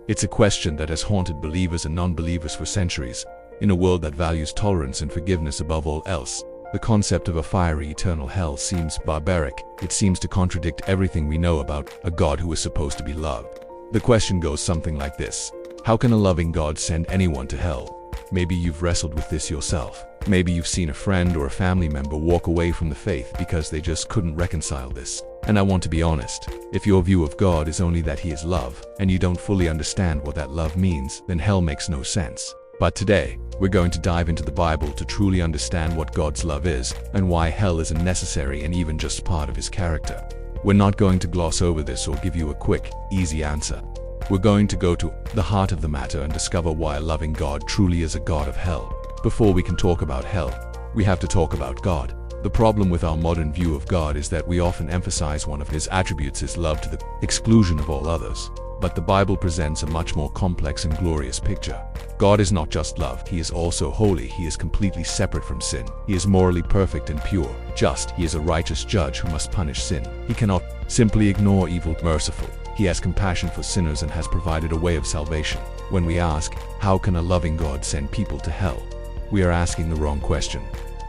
It's a question that has haunted believers and non-believers for centuries. In a world that values tolerance and forgiveness above all else, the concept of a fiery eternal hell seems barbaric. It seems to contradict everything we know about a God who is supposed to be love. The question goes something like this: how can a loving God send anyone to hell? Maybe you've wrestled with this yourself. Maybe you've seen a friend or a family member walk away from the faith because they just couldn't reconcile this. And I want to be honest, if your view of God is only that He is love, and you don't fully understand what that love means, then hell makes no sense. But today, we're going to dive into the Bible to truly understand what God's love is, and why hell is a necessary and even just part of His character. We're not going to gloss over this or give you a quick, easy answer. We're going to go to the heart of the matter and discover why a loving God truly is a God of hell. Before we can talk about hell, we have to talk about God. The problem with our modern view of God is that we often emphasize one of His attributes, His love, to the exclusion of all others. But the Bible presents a much more complex and glorious picture. God is not just love, He is also holy. He is completely separate from sin. He is morally perfect and pure, just. He is a righteous judge who must punish sin. He cannot simply ignore evil. Merciful. He has compassion for sinners and has provided a way of salvation. When we ask, how can a loving God send people to hell? We are asking the wrong question.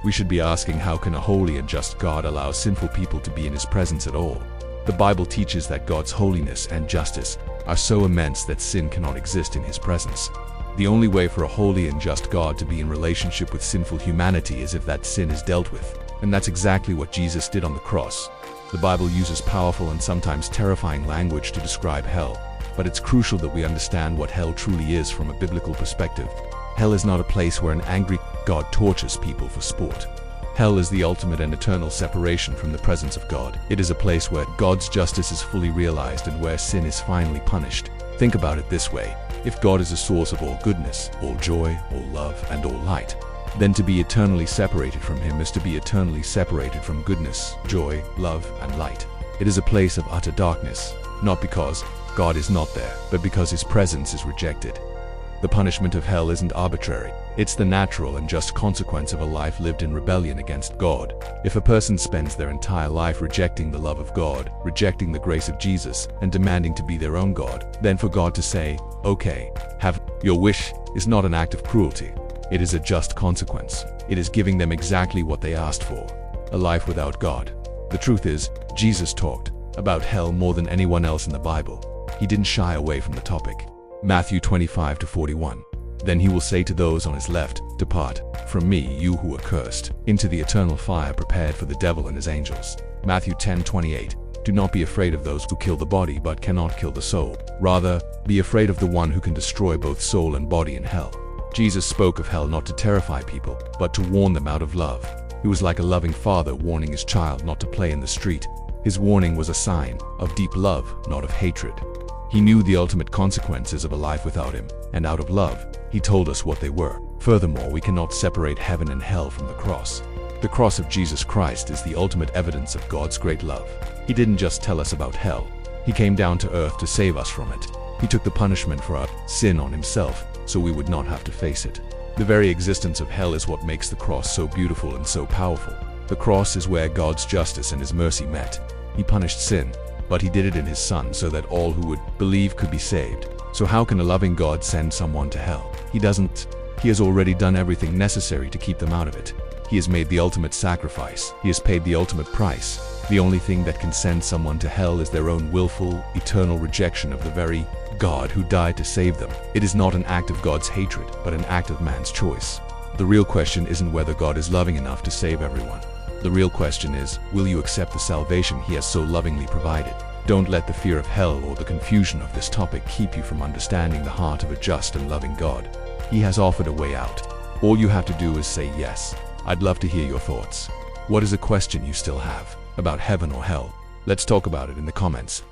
We should be asking, how can a holy and just God allow sinful people to be in His presence at all? The Bible teaches that God's holiness and justice are so immense that sin cannot exist in His presence. The only way for a holy and just God to be in relationship with sinful humanity is if that sin is dealt with. And that's exactly what Jesus did on the cross. The Bible uses powerful and sometimes terrifying language to describe hell, but it's crucial that we understand what hell truly is from a biblical perspective. Hell is not a place where an angry God tortures people for sport. Hell is the ultimate and eternal separation from the presence of God. It is a place where God's justice is fully realized and where sin is finally punished. Think about it this way: if God is the source of all goodness, all joy, all love, and all light, then to be eternally separated from Him is to be eternally separated from goodness, joy, love, and light. It is a place of utter darkness, not because God is not there, but because His presence is rejected. The punishment of hell isn't arbitrary. It's the natural and just consequence of a life lived in rebellion against God. If a person spends their entire life rejecting the love of God, rejecting the grace of Jesus, and demanding to be their own God, then for God to say, "Okay, have your wish," is not an act of cruelty. It is a just consequence. It is giving them exactly what they asked for: a life without God. The truth is, Jesus talked about hell more than anyone else in the Bible. He didn't shy away from the topic. Matthew 25-41. Then He will say to those on His left, "Depart from me, you who are cursed, into the eternal fire prepared for the devil and his angels." Matthew 10:28. Do not be afraid of those who kill the body but cannot kill the soul. Rather, be afraid of the one who can destroy both soul and body in hell. Jesus spoke of hell not to terrify people, but to warn them out of love. He was like a loving father warning his child not to play in the street. His warning was a sign of deep love, not of hatred. He knew the ultimate consequences of a life without Him, and out of love, He told us what they were. Furthermore, we cannot separate heaven and hell from the cross. The cross of Jesus Christ is the ultimate evidence of God's great love. He didn't just tell us about hell. He came down to earth to save us from it. He took the punishment for our sin on Himself, so we would not have to face it. The very existence of hell is what makes the cross so beautiful and so powerful. The cross is where God's justice and His mercy met. He punished sin, but He did it in His Son so that all who would believe could be saved. So how can a loving God send someone to hell? He doesn't. He has already done everything necessary to keep them out of it. He has made the ultimate sacrifice. He has paid the ultimate price. The only thing that can send someone to hell is their own willful, eternal rejection of the very God who died to save them. It is not an act of God's hatred, but an act of man's choice. The real question isn't whether God is loving enough to save everyone. The real question is, will you accept the salvation He has so lovingly provided? Don't let the fear of hell or the confusion of this topic keep you from understanding the heart of a just and loving God. He has offered a way out. All you have to do is say yes. I'd love to hear your thoughts. What is a question you still have about heaven or hell? Let's talk about it in the comments.